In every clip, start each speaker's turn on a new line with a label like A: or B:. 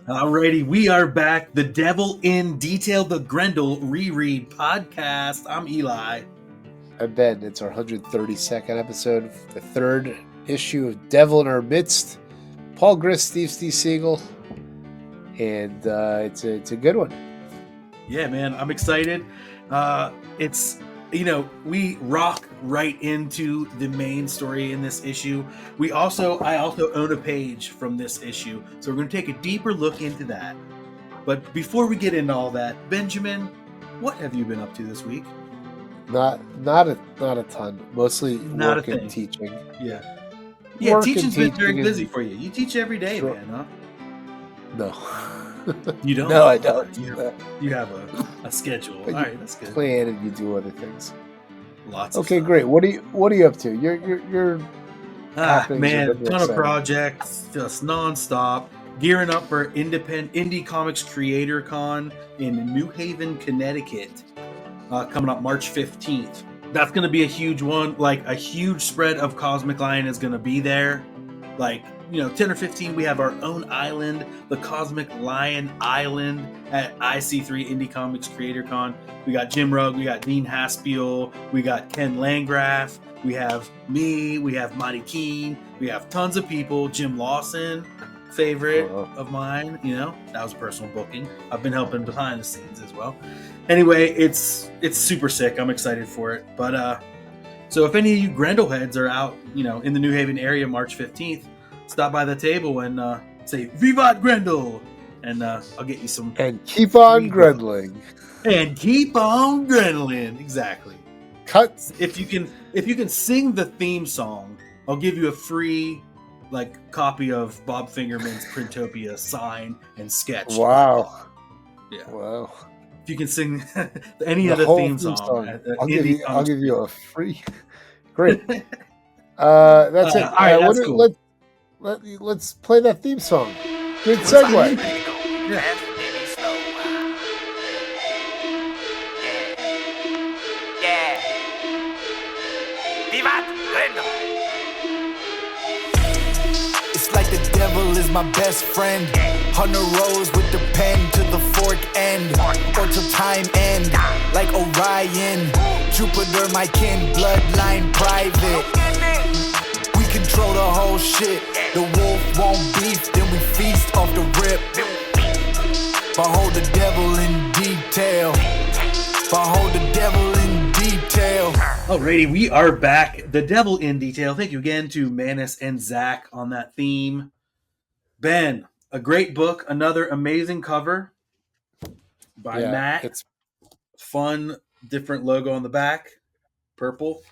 A: Alrighty, we are back. The Devil in Detail, the Grendel reread podcast. I'm Eli.
B: I'm Ben. It's our 132nd episode, the third issue of Devil in Our Midst. Paul Grist, Steve SEAGLE, and it's a good one.
A: Yeah, man, I'm excited. It's we rock right into the main story in this issue. I also own a page from this issue, so we're going to take a deeper look into that. But before we get into all that, Benjamin, what have you been up to this week?
B: Not a ton. Mostly
A: Not
B: work
A: a
B: and
A: thing.
B: teaching.
A: Yeah,
B: Work
A: teaching's
B: and
A: been very
B: teaching
A: busy
B: and-
A: for you. You teach every day,
B: Sure.
A: man, huh?
B: No.
A: You don't?
B: No, I don't.
A: You have a schedule.
B: But
A: All right, that's good.
B: Plan and you do other things.
A: Lots of
B: Okay,
A: stuff.
B: great. What are you up to? You're happenings are
A: Man,
B: a bit more
A: ton of
B: exciting.
A: projects, just nonstop. Gearing up for Indie Comics Creator Con in New Haven, Connecticut, coming up March 15th. That's going to be a huge one. Like, a huge spread of Cosmic Lion is going to be there. Like, 10 or 15, we have our own island, the Cosmic Lion Island at IC3 Indie Comics Creator Con. We got Jim Rugg, we got Dean Haspiel, we got Ken Landgraf, we have me, we have Monty Keene, we have tons of people. Jim Lawson, favorite of mine, that was a personal booking. I've been helping behind the scenes as well. Anyway, it's super sick. I'm excited for it. But so if any of you Grendel heads are out, in the New Haven area March 15th, stop by the table and say "Vivat Grendel," and I'll get you some.
B: And keep on Grendling.
A: And keep on Grendling. Exactly.
B: Cut.
A: If you can sing the theme song, I'll give you a free copy of Bob Fingerman's Printopia sign and sketch.
B: Wow.
A: Yeah.
B: Wow.
A: If you can sing any of the theme song.
B: I'll give you a free. Great. That's it.
A: All right, that's cool.
B: Let's play that theme song. Good segue.
A: Yeah.
C: It's like the devil is my best friend. On the rose with the pen to the fork end, or till time end. Like Orion, Jupiter, my kin, bloodline private. We control the whole shit. The wolf won't beef, then we feast off the rip. Behold the devil in detail. Behold the devil in detail.
A: Alrighty, we are back. The Devil in Detail. Thank you again to Manus and Zach on that theme. Ben, a great book. Another amazing cover by Matt.
B: It's
A: fun, different logo on the back. Purple.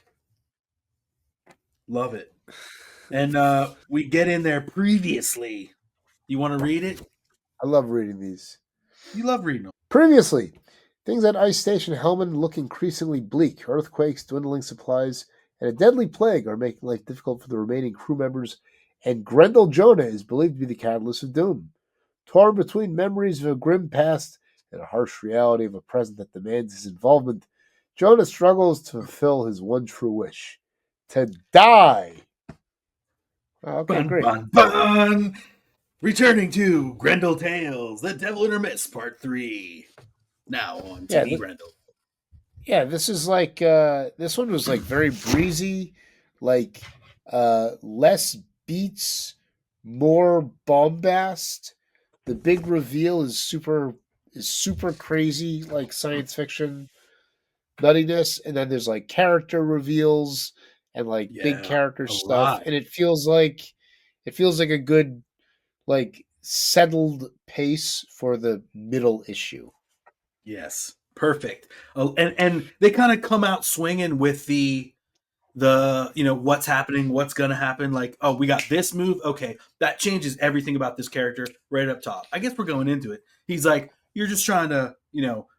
A: Love it. And we get in there previously. You want to read it?
B: I love reading these.
A: You love reading them.
B: Previously, things at Ice Station Hellman look increasingly bleak. Earthquakes, dwindling supplies, and a deadly plague are making life difficult for the remaining crew members, and Grendel Jonah is believed to be the catalyst of doom. Torn between memories of a grim past and a harsh reality of a present that demands his involvement, Jonah struggles to fulfill his one true wish: to die. Okay, great.
A: Bun. Returning to Grendel Tales, The Devil in Her Midst, Part 3. Now on TV Grendel.
B: Yeah, this is this one was very breezy, less beats, more bombast. The big reveal is super crazy, like science fiction nuttiness, and then there's character reveals and big character stuff, and it feels like a good settled pace for the middle issue.
A: Yes, perfect. Oh, and they kind of come out swinging with the what's happening, what's gonna happen. We got this move. Okay, that changes everything about this character right up top. I guess we're going into it. He's like, you're just trying to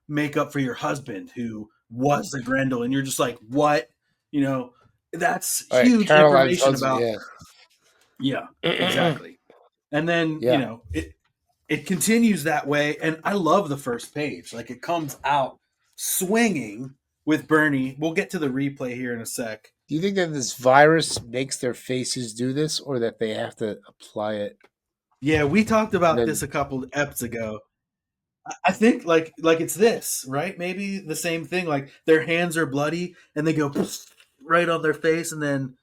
A: make up for your husband who was the Grendel, and you're just like, what? That's huge information about. Yeah, exactly. And then it continues that way, and I love the first page. It comes out swinging with Bernie. We'll get to the replay here in a sec.
B: Do you think that this virus makes their faces do this, or that they have to apply it?
A: Yeah, we talked
B: And
A: about this
B: then
A: a couple eps ago. I think like it's this, right? Maybe the same thing. Like their hands are bloody and they go right on their face, and then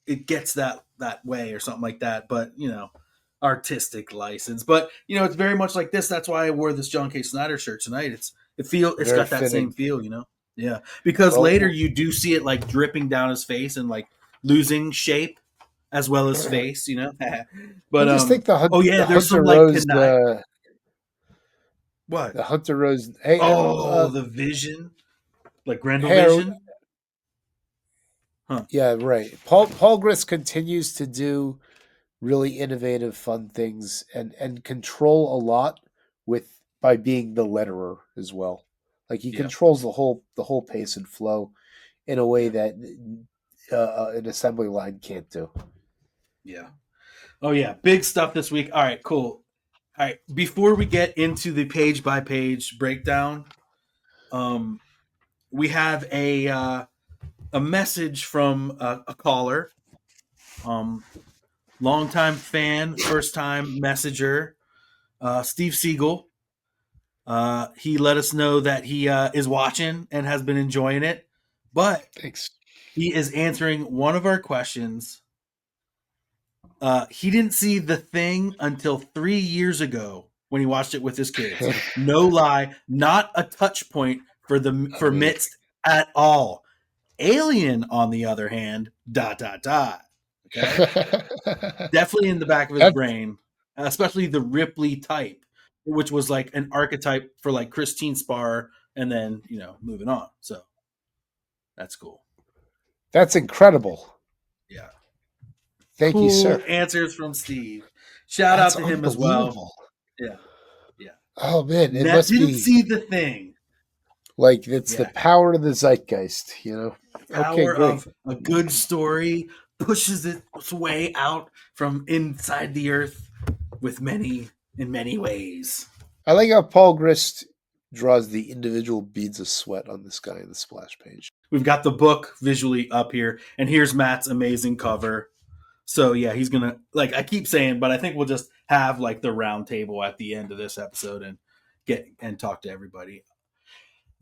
A: it gets that way or something like that. But artistic license. But it's very much like this. That's why I wore this John K. Snyder shirt tonight. It's
B: very
A: got that same
B: fitting.
A: feel. Yeah, because later
B: Well,
A: you do see it like dripping down his face and like losing shape as well as face.
B: I
A: But
B: just think
A: oh yeah,
B: the
A: there's some
B: Hunter
A: like
B: Rose
A: conniving. What?
B: the Hunter Rose. Hey,
A: Oh, the Vision, like Grendel
B: hey,
A: Vision, huh?
B: yeah, right. Paul Grist continues to do really innovative, fun things and control a lot with by being the letterer as well. Like he
A: Yeah,
B: controls the whole pace and flow in a way
A: yeah,
B: that an assembly line can't do.
A: yeah. Oh yeah, big stuff this week. All right, cool. All right, before we get into the page by page breakdown, um, we have a message from a caller, um, longtime fan, first time messenger, Steve Siegel. He let us know that he is watching and has been enjoying it, but
B: Thanks.
A: he is answering one of our questions. He didn't see The Thing until 3 years ago when he watched it with his kids. No lie, not a touch point for
B: Amazing.
A: Mitz at all. Alien, on the other hand, ... Okay, definitely in the back of his
B: That's
A: brain, especially the Ripley type, which was like an archetype for like Christine Spar, and then moving on. So that's cool.
B: that's incredible.
A: Yeah,
B: Thank you, sir.
A: cool answers from Steve. Shout
B: That's
A: out to him as well.
B: unbelievable.
A: Yeah, yeah.
B: Oh man, it must
A: Didn't
B: be
A: see The Thing.
B: like it's the
A: Yeah,
B: power of the zeitgeist. Okay,
A: power
B: great.
A: of a good story pushes its way out from inside the earth in many ways.
B: I like how Paul Grist draws the individual beads of sweat on this guy in the splash page.
A: We've got the book visually up here, and here's Matt's amazing cover. So yeah, he's gonna, like I keep saying, but I think we'll just have like the round table at the end of this episode and talk to everybody.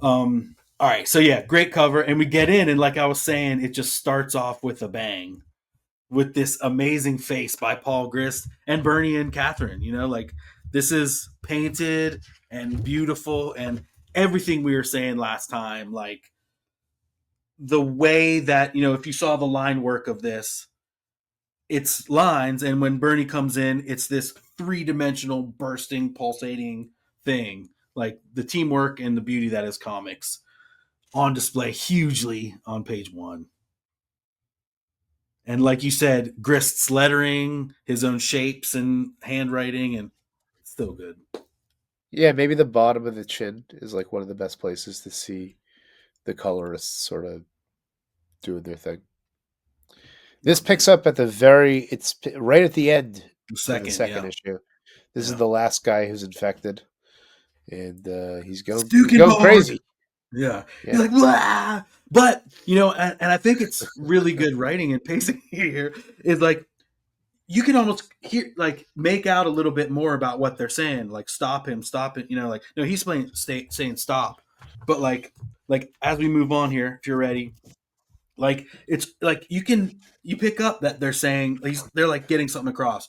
A: All right, so yeah, great cover, and we get in, and like I was saying, it just starts off with a bang with this amazing face by Paul Grist and Bernie and KATHRYN. Like this is painted and beautiful, and everything we were saying last time, like the way that if you saw the line work of this, it's lines, and when Bernie comes in, it's this three-dimensional bursting pulsating thing. Like the teamwork and the beauty that is comics on display hugely on page one. And like you said, Grist's lettering, his own shapes and handwriting, and it's still good.
B: Yeah, maybe the bottom of the chin is like one of the best places to see the colorists sort of doing their thing. This picks up at it's right at the end of the second issue. This is the last guy who's infected, and he's going crazy.
A: Yeah. He's like, blah! But and I think it's really good writing and pacing here. Is like you can almost hear, like, make out a little bit more about what they're saying. Like, stop him, stop it. Like, no, he's saying stop. But like as we move on here, if you're ready, like it's like you pick up that they're saying they're like getting something across.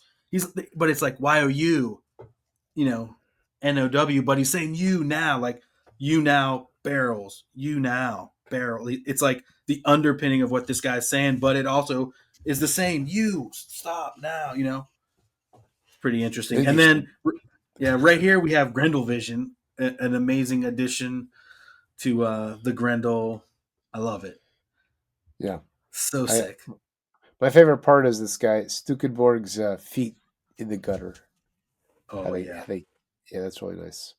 A: But it's like YOU, NOW, but he's saying you now, like you now barrels, you now barrel. It's like the underpinning of what this guy's saying, but it also is the same. You stop now, pretty interesting. And then, right here we have Grendel Vision, an amazing addition to the Grendel. I love it.
B: Yeah.
A: So sick.
B: My favorite part is this guy, Stukenborg's feet in the gutter.
A: Oh, yeah.
B: Yeah, that's really nice.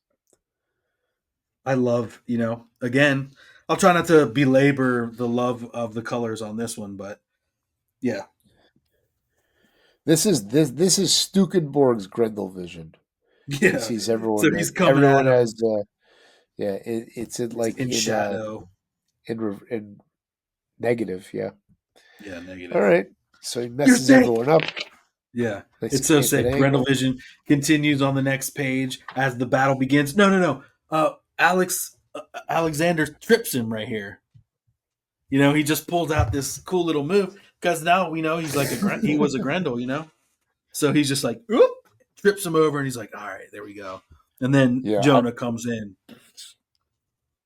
A: I love, again, I'll try not to belabor the love of the colors on this one, but yeah.
B: This is Stukenborg's Grendel Vision.
A: Yeah.
B: He sees everyone.
A: So he's coming
B: everyone
A: at him.
B: has. It's in
A: shadow.
B: In negative. Yeah.
A: Yeah, negative.
B: All right. So he messes everyone up.
A: Yeah,
B: Nice
A: it's so
B: canted
A: sick.
B: angle.
A: Grendel Vision continues on the next page as the battle begins. No. Alexander trips him right here. He just pulled out this cool little move because now we know he's like he was a Grendel. So he's just like, oop, trips him over, and he's like, all right, there we go. And then
B: Yeah,
A: Jonah comes in.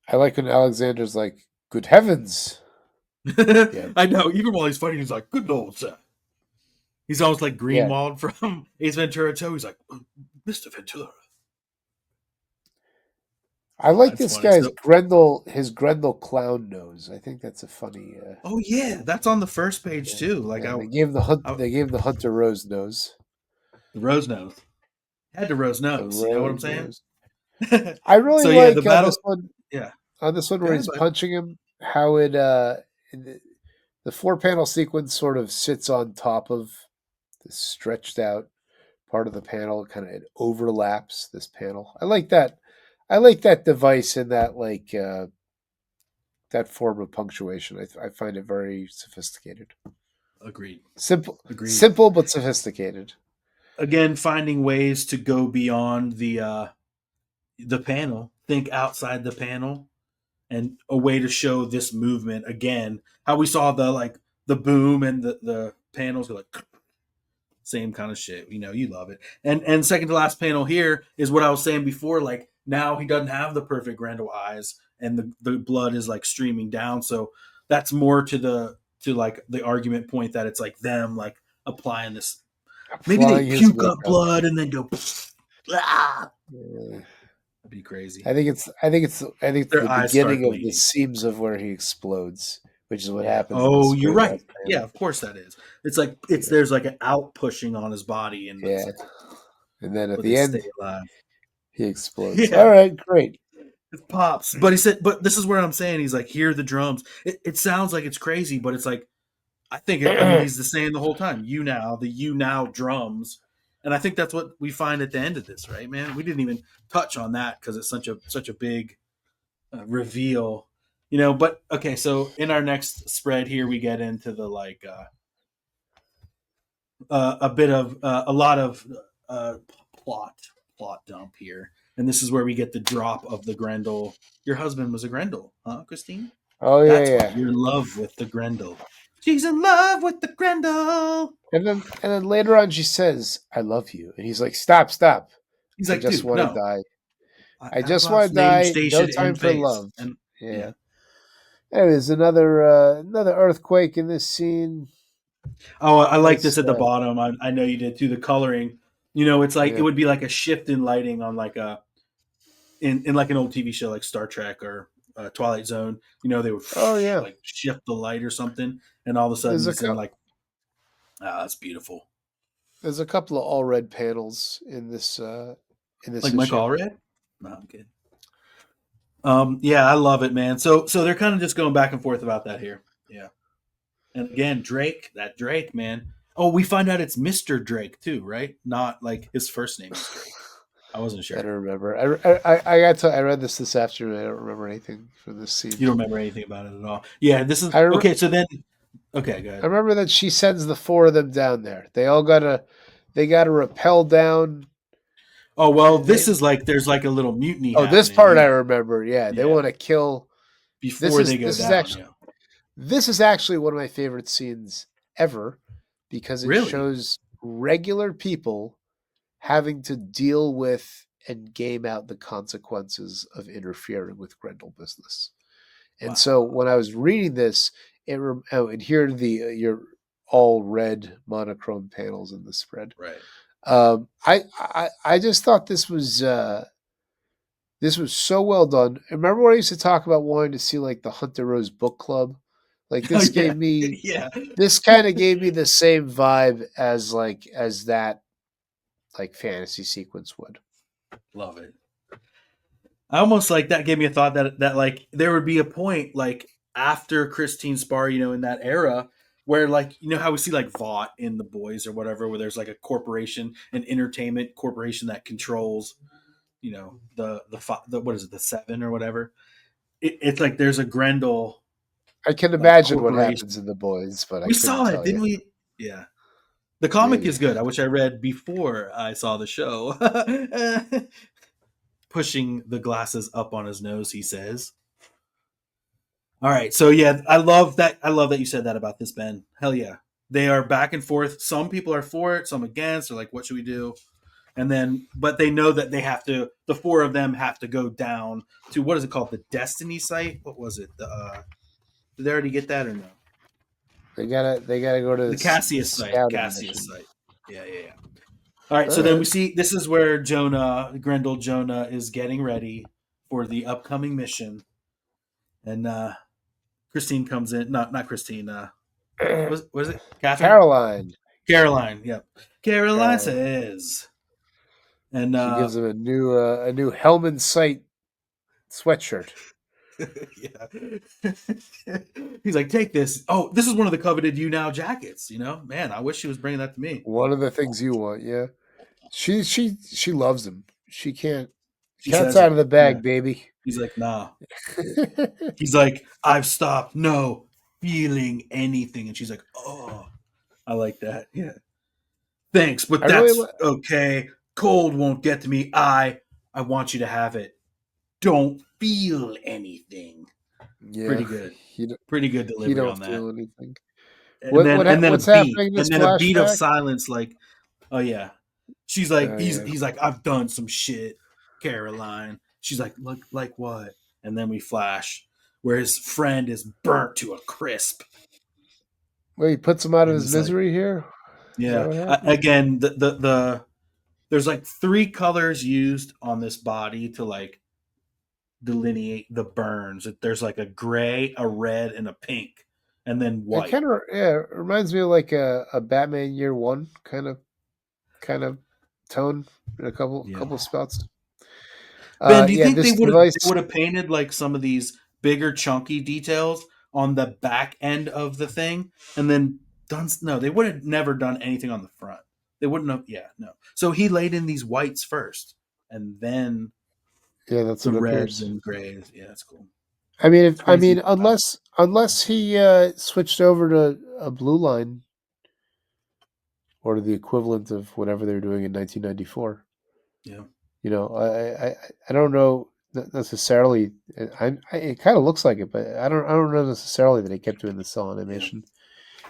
B: I like when Alexander's like, "Good heavens!" Yeah.
A: I know. Even while he's fighting, he's like, good old sir. He's almost like
B: Yeah.
A: Greenwald from Ace Ventura 2. He's like, Mr. Ventura.
B: I like
A: That's
B: this
A: funny.
B: guy's
A: So-
B: Grendel, his Grendel clown nose. I think that's a funny.
A: oh yeah, that's on the first page too. Like
B: they gave him the
A: I-
B: They gave him the Hunter Rose nose.
A: the rose nose. Had the rose
B: The
A: nose. You know what I'm
B: rose
A: saying?
B: nose. I really
A: So, yeah,
B: like
A: the battle-
B: this one.
A: Yeah.
B: On this one
A: Go
B: where
A: ahead,
B: he's
A: bud.
B: punching him, how it the 4-panel sequence sort of sits on top of the stretched out part of the panel. Kind of it overlaps this panel. I like that. I like that device and that that form of punctuation. I find it very sophisticated.
A: Agreed.
B: Simple,
A: Agreed.
B: simple but sophisticated.
A: Again, finding ways to go beyond the panel, think outside the panel, and a way to show this movement again. How we saw the boom and the panels go like same kind of shit. You love it. And second to last panel here is what I was saying before. Like now he doesn't have the perfect Grendel eyes, and the blood is like streaming down. So that's more to the argument point that it's like them like applying this. Maybe
B: Flying
A: they
B: his
A: puke up
B: makeup.
A: blood and then go. Ah!
B: Yeah.
A: That'd be crazy.
B: I think it's
A: Their
B: the
A: eyes
B: beginning
A: start
B: of the
A: bleeding.
B: seams of where he explodes, which is what happens.
A: Oh,
B: in this
A: you're
B: great
A: right.
B: last panel.
A: Yeah, of course that is. It's like there's like an out pushing on his body, and
B: Yeah. And then at
A: but
B: the
A: they
B: end,
A: stay alive.
B: he explodes.
A: Yeah.
B: All right, great.
A: It pops. But he said, but this is where I'm saying he's like, hear the drums. It sounds like it's crazy, but it's like, I mean, he's the saying the whole time. The UNOW drums. And I think that's what we find at the end of this, right, man? We didn't even touch on that because it's such a big reveal, But okay, so in our next spread here, we get into the a bit of a lot of plot dump here, and this is where we get the drop of the Grendel. Your husband was a Grendel, huh, Christine?
B: Oh yeah,
A: That's
B: yeah.
A: why you're in love with the Grendel. She's in love with the Grendel.
B: And then later on, she says, "I love you," and he's like, "Stop, stop!
A: He's
B: I
A: like,
B: just
A: dude,
B: want to
A: no.
B: die. I
A: Have
B: just
A: a
B: want to
A: name,
B: die.
A: station,
B: No time
A: and
B: for
A: face.
B: love."
A: And
B: Yeah. There is another earthquake in this scene.
A: Oh, I like
B: Nice,
A: this at the bottom. I know you did too. The coloring, it's like
B: Yeah.
A: it would be like a shift in lighting on like in like an old TV show like Star Trek or Twilight Zone. They would like shift the light or something, and all of a sudden it's in like that's beautiful.
B: There's a couple of all red panels in this
A: like
B: issue.
A: Mike Allred. No, I'm kidding. Yeah, I love it, man. So they're kind of just going back and forth about that here. Yeah. And again, Drake, man. Oh, we find out it's Mr. Drake too, right? Not like his first name is Drake. I wasn't sure.
B: I don't remember. I read this afternoon. I don't remember anything from this scene.
A: You don't remember anything about it at all. Yeah, this is okay. So then, okay, go ahead.
B: I remember that she sends the 4 of them down there. They all gotta rappel down.
A: Oh well, this is like there's like a little mutiny.
B: Oh, this part I remember. Yeah, they want to kill
A: before they go down.
B: This is actually one of my favorite scenes ever because it shows regular people having to deal with and game out the consequences of interfering with Grendel business. And so when I was reading this, and here are your all red monochrome panels in the spread.
A: Right.
B: I just thought this was so well done. Remember when I used to talk about wanting to see like the Hunter Rose book club? Like this gave me, this kind of gave me the same vibe as that like fantasy sequence would.
A: Love it. I almost like that gave me a thought that like there would be a point like after Christine Spar, in that era where like, how we see like Vought in The Boys or whatever, where there's like a corporation, an entertainment corporation that controls, the what is it, the 7 or whatever. It's like there's a Grendel.
B: I can imagine what happens in The Boys, but
A: we saw it, didn't we? Yeah. The comic
B: Maybe.
A: is good. I wish I read before I saw the show. Pushing the glasses up on his nose, he says. All right, so yeah, I love that. I love that you said that about this, Ben. Hell yeah, they are back and forth. Some people are for it, some against. They're like, "What should we do?" And then, but they know that they have to. The four of them have to go down to what is it called? The Destiny site. What was it? Did they already get that or no?
B: They gotta go to
A: The
B: the
A: Cassius site.
B: scouting
A: Cassius
B: mission.
A: site. Yeah, yeah, yeah. All right,
B: All
A: so then we
B: right.
A: see this is where Jonah, Grendel Jonah, is getting ready for the upcoming mission, and Christine comes in. Not Christine. Was it KATHRYN?
B: Caroline.
A: Caroline. Yep. Caroline
B: Caroline.
A: says, and
B: She gives him a new Hellman Sight sweatshirt.
A: yeah, he's like, take this. Oh, this is one of the coveted UNOW jackets. You know, man, I wish she was bringing that to me.
B: One of the things you want, yeah. She loves him. She can't.
A: She
B: Cat's
A: says
B: out
A: it.
B: of the
A: Yeah.
B: bag, baby.
A: He's like, nah. He's like, I've stopped. No feeling anything, and she's like, oh, I like that. Yeah. Thanks, but
B: I really
A: that's okay. Cold won't get to me. I want you to have it. Don't feel anything.
B: yeah.
A: Pretty good. Pretty good
B: He
A: delivery
B: don't
A: on that.
B: feel anything.
A: And then a
B: What's
A: beat,
B: happening in
A: and
B: this
A: then a beat of
B: flashback?
A: silence. Like, oh yeah, she's like,
B: Oh yeah.
A: he's like, I've done some shit, Caroline. She's like what? And then we flash where his friend is burnt to a crisp.
B: Well, he puts him out of
A: And
B: his
A: he's like,
B: misery here. Is that
A: yeah.
B: what happened?
A: Again, the there's like three colors used on this body to like delineate the burns. There's like a gray, a red, and a pink, and then
B: It
A: white.
B: kind of it reminds me of like a Batman Year One kind of tone in a
A: Yeah.
B: couple spots.
A: Ben, do you
B: Yeah,
A: think
B: this
A: they
B: device.
A: would have painted like some of these bigger chunky details on the back end of the thing, and then done? No, they would have never done anything on the front. They wouldn't have. Yeah, no. So he laid in these whites first, and then
B: Yeah, that's
A: the
B: what
A: reds
B: appears.
A: and grays. Yeah, that's cool.
B: I
A: Crazy.
B: mean, unless he switched over to a blue line or to the equivalent of whatever they were doing in 1994.
A: Yeah.
B: You know, I don't know necessarily. It kind of looks like it, but I don't know necessarily that he kept doing the cell
A: Yeah.
B: animation.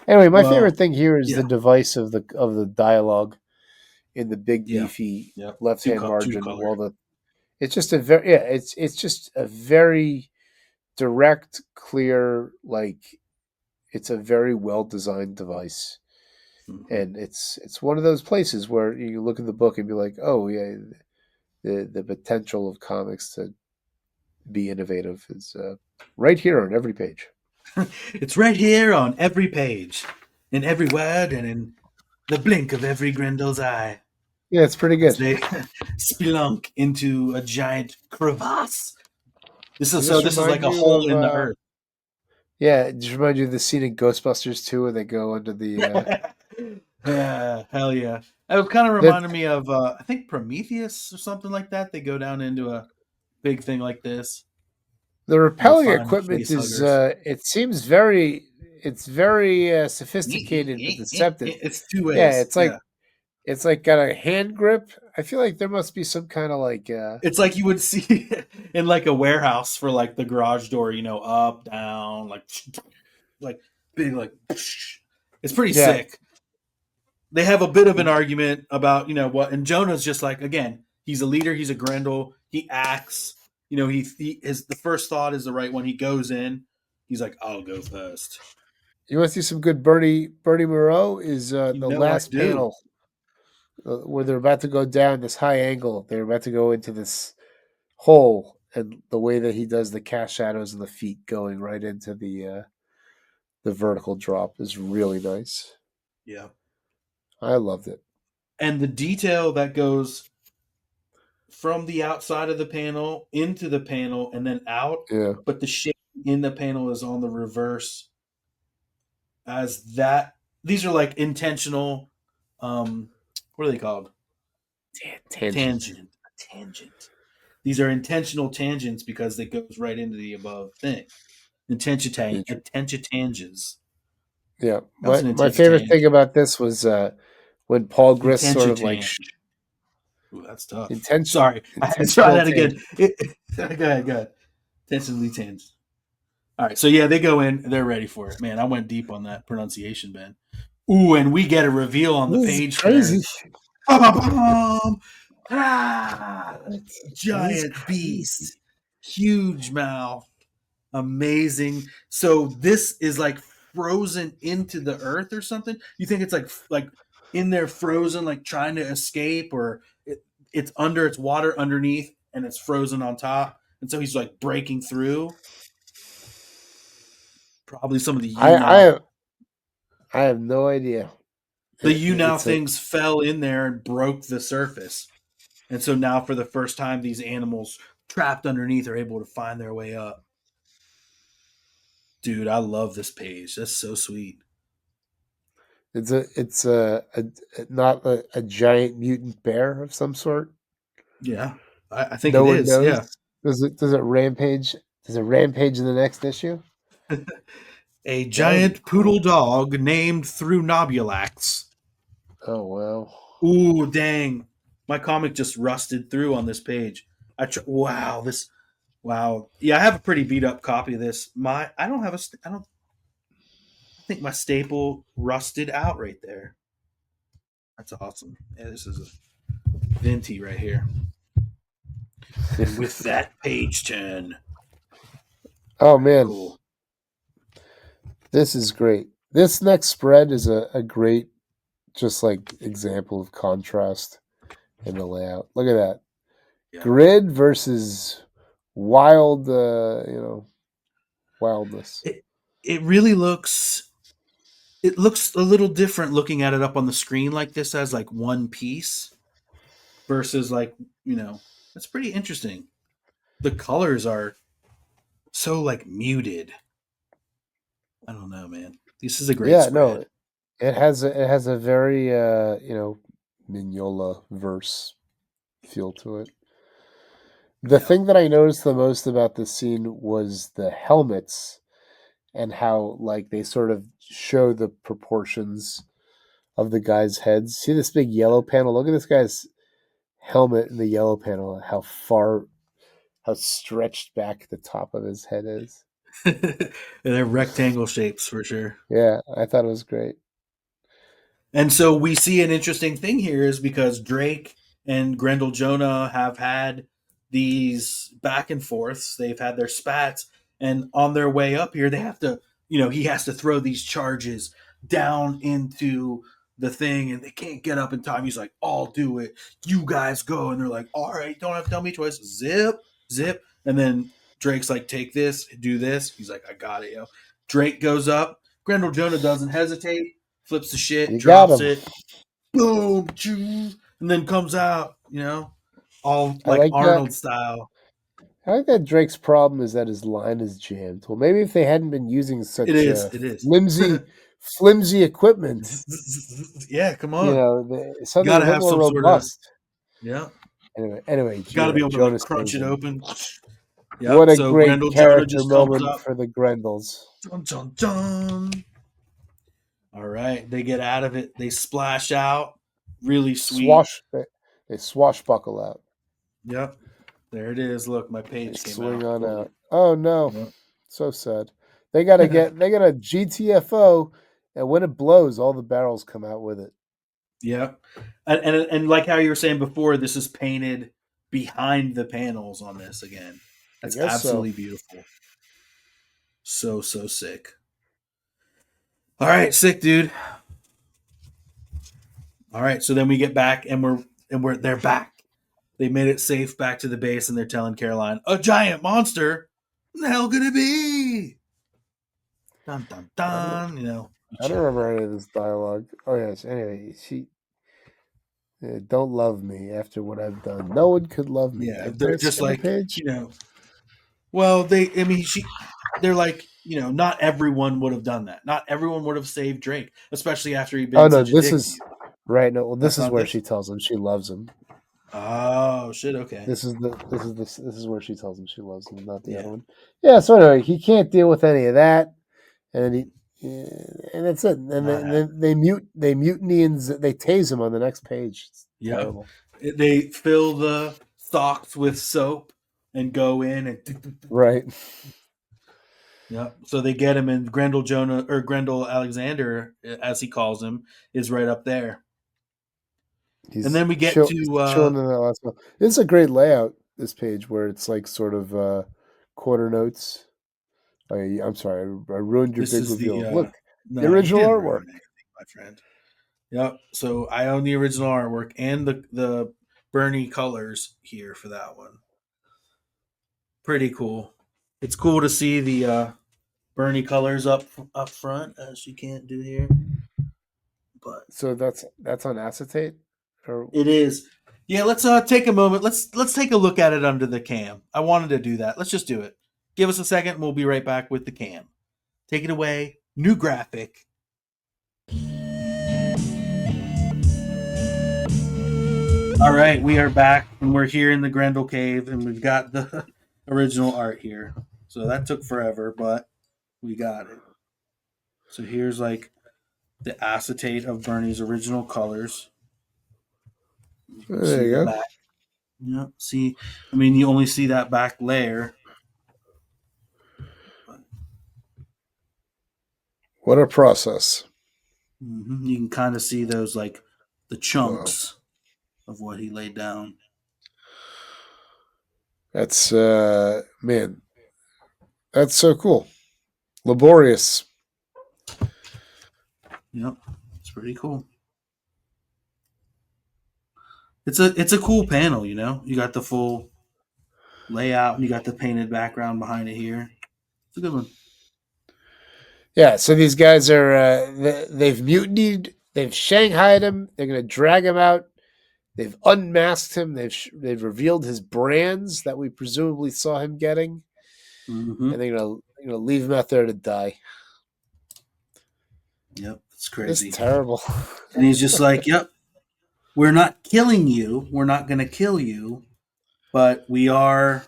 B: Anyway, my favorite
A: Well,
B: thing here is the
A: yeah.
B: device of the dialogue in the big
A: Yeah.
B: beefy
A: Yeah.
B: left hand
A: Two
B: margin.
A: color.
B: It's just a very it's just a very direct, clear, like it's a very well designed device.
A: Mm-hmm.
B: And it's one of those places where you look at the book and be like, oh yeah, the potential of comics to be innovative is right here on every page.
A: It's right here on every page, in every word, and in the blink of every Grendel's eye.
B: Yeah, it's pretty
A: As
B: good.
A: they spelunk into a giant crevasse. This is
B: Does this
A: like
B: remind
A: a
B: you
A: hole
B: of
A: in the earth.
B: yeah, it just remind you of the scene in Ghostbusters 2 when they go under the
A: Yeah, hell yeah. It was kind of reminded me of I think Prometheus or something like that. They go down into a big thing like this
B: the
A: and they
B: repelling
A: find the
B: equipment
A: face
B: is
A: huggers.
B: it seems very sophisticated but deceptive.
A: It's two
B: Yeah,
A: ways. Yeah.
B: it's like got a hand grip. I feel like there must be some kind of like
A: It's like you would see in like a warehouse for like the garage door, you know, up, down, like big, like it's pretty
B: yeah.
A: sick. They have a bit of an argument about, you know, what, and Jonah's just like, again, he's a leader, he's a Grendel, he acts, you know, the first thought is the right one. He goes in, he's like, I'll go first.
B: You want to see some good Bernie Moreau is
A: You
B: the
A: know I
B: last
A: do.
B: panel where they're about to go down this high angle. They're about to go into this hole, and the way that he does the cast shadows of the feet going right into the vertical drop is really nice.
A: Yeah.
B: I loved it.
A: And the detail that goes from the outside of the panel into the panel and then out,
B: Yeah,
A: but the shape in the panel is on the reverse as that. These are like intentional, what are they called?
B: tangent.
A: Tangent. These are intentional tangents because it goes right into the above thing. Intention tangents.
B: Yeah,
A: That was an
B: my
A: intense
B: favorite thing
A: tangent.
B: about this was when Paul Grist sort of like
A: Ooh, that's tough.
B: intention.
A: Sorry, I had to try that again. Go ahead. Intentionally tangent. All right, so yeah, they go in. They're ready for it. Man, I went deep on that pronunciation, Ben. Ooh, and we get a reveal on the
B: This is
A: page.
B: crazy.
A: Ah, giant beast, huge mouth, amazing. So this is like frozen into the earth or something. You think it's like in there frozen, like trying to escape, or it's under, it's water underneath, and it's frozen on top, and so he's like breaking through. Probably some of the UNOW.
B: I have no idea.
A: The UNOW things fell in there and broke the surface. And so now for the first time, these animals trapped underneath are able to find their way up. Dude, I love this page. That's so sweet.
B: It's not a giant mutant bear of some sort.
A: Yeah, I think
B: no
A: it
B: one
A: is.
B: knows.
A: Yeah.
B: Does it rampage? Does it rampage in the next issue?
A: A giant poodle dog named Thrunobulax.
B: Oh wow!
A: Ooh, dang! My comic just rusted through on this page. Wow, wow. Yeah, I have a pretty beat up copy of this. I think my staple rusted out right there. That's awesome. Yeah, this is a Venti right here. And with that, page 10.
B: Oh man,
A: Cool.
B: This is great. This next spread is a great, just like example of contrast in the layout. Look at that. Yeah. Grid versus wild, wildness.
A: It really looks. It looks a little different looking at it up on the screen like this as like one piece versus like, that's pretty interesting. The colors are so like muted. I don't know, man. This is a great spread.
B: No, it has a very Mignola verse feel to it. The thing that I noticed the most about this scene was the helmets and how like they sort of show the proportions of the guys' heads. See this big yellow panel? Look at this guy's helmet in the yellow panel, how stretched back the top of his head is.
A: They're rectangle shapes for sure.
B: Yeah, I thought it was great.
A: And so we see an interesting thing here is because Drake and Grendel Jonah have had these back and forths. They've had their spats, and on their way up here, they have to, he has to throw these charges down into the thing, and they can't get up in time. He's like, I'll do it. You guys go. And they're like, all right, don't have to tell me twice. Zip, zip. And then Drake's like, take this, do this. He's like, I got it, Drake goes up. Grendel Jonah doesn't hesitate. Flips the shit, drops it, boom, and then comes out, all like Arnold style.
B: I like that Drake's problem is that his line is jammed. Well, maybe if they hadn't been using such flimsy equipment.
A: Yeah, come on.
B: Something
A: gotta
B: have some robust.
A: Sort of,
B: yeah. Anyway,
A: you gotta be able to crunch it open.
B: Yep. What a great Grendel character moment for the Grendels.
A: Dun, dun, dun. All right, they get out of it. They splash out. Really sweet.
B: They swashbuckle out.
A: Yep. There it is. Look, my page came
B: swing
A: out.
B: on out. Oh no. Yep. So sad. They got a GTFO, and when it blows, all the barrels come out with it.
A: Yep. And like how you were saying before, this is painted behind the panels on this again. That's absolutely beautiful. So sick. All right, sick dude. All right, so then we get back and they're back. They made it safe back to the base, and they're telling Caroline, a giant monster. What the hell could it be? Dun dun dun.
B: I don't remember any of this dialogue. Oh yes. Anyway, she don't love me after what I've done. No one could love me.
A: Yeah, they're just like Well, they're like, not everyone would have done that. Not everyone would have saved Drake, especially after he'd been.
B: Oh no, this is right. No, well, this is where she tells him she loves him.
A: Oh shit! Okay.
B: This is where she tells him she loves him, not the other one. Yeah. So anyway, he can't deal with any of that, and and that's it. And then they mutiny and they tase him on the next page. It's terrible.
A: They fill the socks with soap and go in and
B: Right.
A: Yep. So they get him, and Grendel Jonah or Grendel Alexander, as he calls him, is right up there. And then we get
B: showing
A: to
B: in that last one. It's a great layout. This page where it's like sort of corner notes. I'm sorry, I ruined your
A: this
B: big
A: is
B: reveal.
A: the
B: Look,
A: no,
B: the
A: you
B: original
A: didn't
B: artwork,
A: ruin anything, my friend. Yep. So I own the original artwork and the Bernie colors here for that one. Pretty cool. It's cool to see the Bernie colors up front, as you can't do here. But
B: so that's on acetate, or
A: it is. Yeah, let's take a moment. Let's take a look at it under the cam. I wanted to do that. Let's just do it. Give us a second. We'll be right back with the cam. Take it away. New graphic. All right, we are back, and we're here in the Grendel Cave, and we've got the original art here. So that took forever, but we got it. So here's like the acetate of Bernie's original colors.
B: there you go.
A: Back. Yeah, see, I mean, you only see that back layer.
B: What a process!
A: Mm-hmm. You can kind of see those, like the chunks of what he laid down.
B: That's man, that's so cool. Laborious.
A: Yep, it's pretty cool. It's a cool panel, you know. You got the full layout, and you got the painted background behind it here. It's a good one.
B: Yeah, so these guys are they've mutinied. They've shanghaied him. They're going to drag him out. They've unmasked him. They've revealed his brands that we presumably saw him getting,
A: Mm-hmm.
B: and they're going to leave him out there to die.
A: Yep, it's crazy.
B: It's terrible.
A: And he's just like, "Yep, we're not killing you. We're not going to kill you, but we are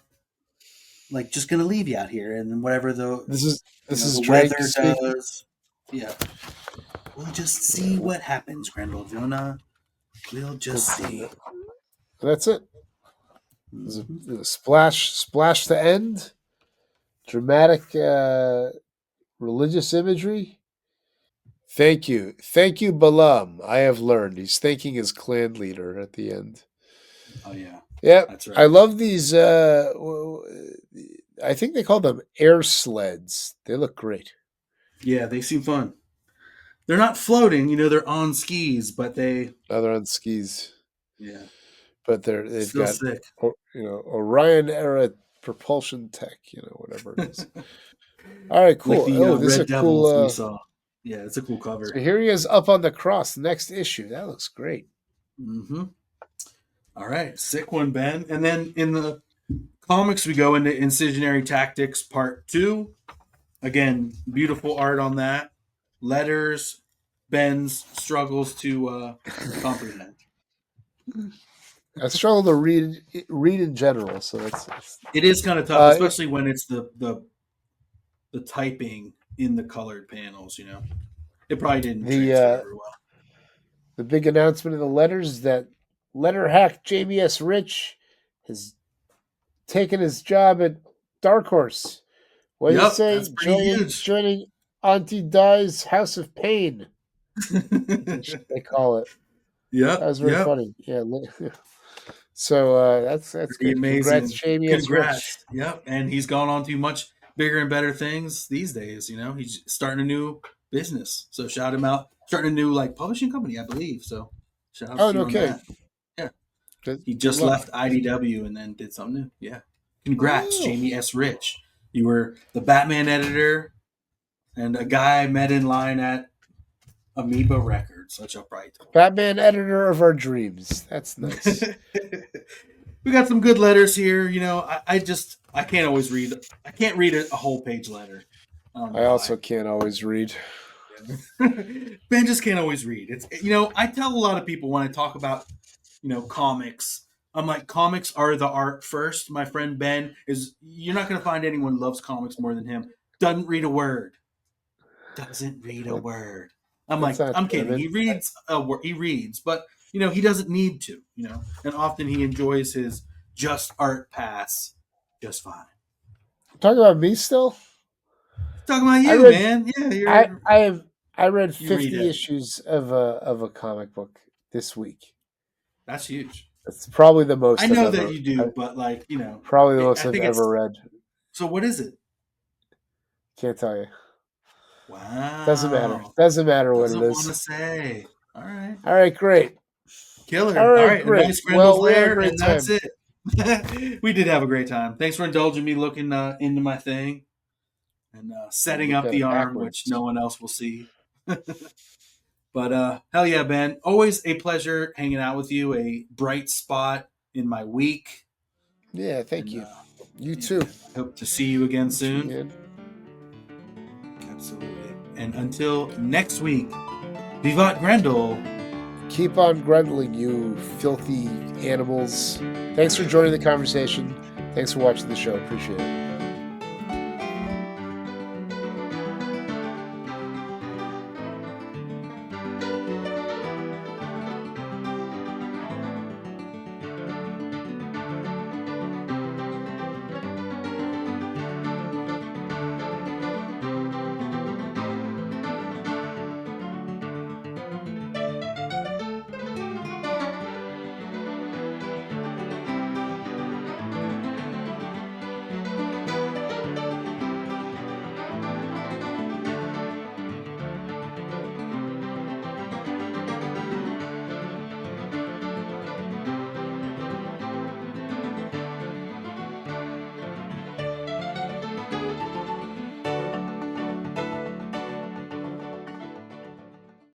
A: like just going to leave you out here, and then whatever
B: This is
A: the
B: Drake
A: weather
B: speaking.
A: does, yeah, we'll just see what happens, Grendel Jonah. We'll just see."
B: That's it. There's a splash to end. Dramatic religious imagery. Thank you, Balaam. I have learned. He's thanking his clan leader at the end.
A: Oh yeah,
B: that's
A: right.
B: I love these. I think they call them air sleds. They look great.
A: Yeah, they seem fun. They're not floating, they're on skis, but they're
B: on skis.
A: Yeah,
B: but they've
A: still
B: got
A: sick.
B: Orion era propulsion tech. Whatever it is. All right, cool.
A: Like the
B: this
A: Red
B: is a cool.
A: Devils we saw. Yeah, it's a cool cover.
B: So here he is up on the cross. Next issue. That looks great.
A: Mm-hmm. All right, sick one, Ben. And then in the comics, we go into Incisionary Tactics Part 2. Again, beautiful art on that. Letters, Ben's struggles to comprehend.
B: I struggle to read in general, so
A: it is kind of tough, especially when it's the typing in the colored panels. It probably didn't transfer very well.
B: The big announcement of the letters is that letter hack Jamie S. Rich has taken his job at Dark Horse. What do you say? Joining Auntie Di's House of Pain. They call it.
A: Yeah,
B: that was very funny. Yeah. So that's
A: pretty
B: good.
A: Amazing.
B: Congrats, Jamie S. Rich.
A: Yep, and he's gone on to much bigger and better things these days. He's starting a new business. So shout him out. Starting a new publishing company, I believe. So shout out to you on that. Yeah. He just left IDW and then did something new. Yeah. Congrats, Jamie S. Rich. You were the Batman editor and a guy I met in line at Amoeba Records. Such a bright.
B: Batman editor of our dreams. That's nice.
A: We got some good letters here. I can't always read. I can't read a whole page letter.
B: I also can't always read.
A: Ben just can't always read. It's I tell a lot of people when I talk about comics, I'm like, comics are the art first. My friend Ben you're not going to find anyone who loves comics more than him. Doesn't read a word. doesn't read a word. I'm
B: That's
A: like,
B: not
A: I'm
B: true.
A: kidding. He reads a word. He reads, but he doesn't need to. And often he enjoys his just art pass just fine.
B: Talking about me still?
A: Talking about
B: I
A: you,
B: read
A: man. Yeah,
B: I read
A: you read
B: 50
A: it.
B: issues of a comic book this week.
A: That's huge.
B: That's probably the most
A: I
B: I've
A: know
B: ever.
A: that you do, but
B: Probably the
A: I
B: most I've
A: think
B: ever read.
A: So what is it?
B: Can't tell you.
A: Wow.
B: Doesn't matter. Doesn't matter what it
A: Doesn't want to
B: is.
A: say. All right.
B: All right, great.
A: Killer.
B: All
A: All
B: right,
A: right. A
B: great.
A: nice Grendel's
B: Well, we had a
A: lair,
B: great
A: and
B: time.
A: that's it. We did have a great time. Thanks for indulging me looking into my thing and setting
B: Look
A: up
B: at
A: the
B: it
A: arm,
B: backwards.
A: which no one else will see. But hell yeah, Ben. Always a pleasure hanging out with you. A bright spot in my week.
B: Yeah, thank you. You too.
A: Hope to see you again soon.
B: Again.
A: Absolutely. And until next week, Vivat Grendel.
B: Keep on grundling, you filthy animals. Thanks for joining the conversation. Thanks for watching the show. Appreciate it.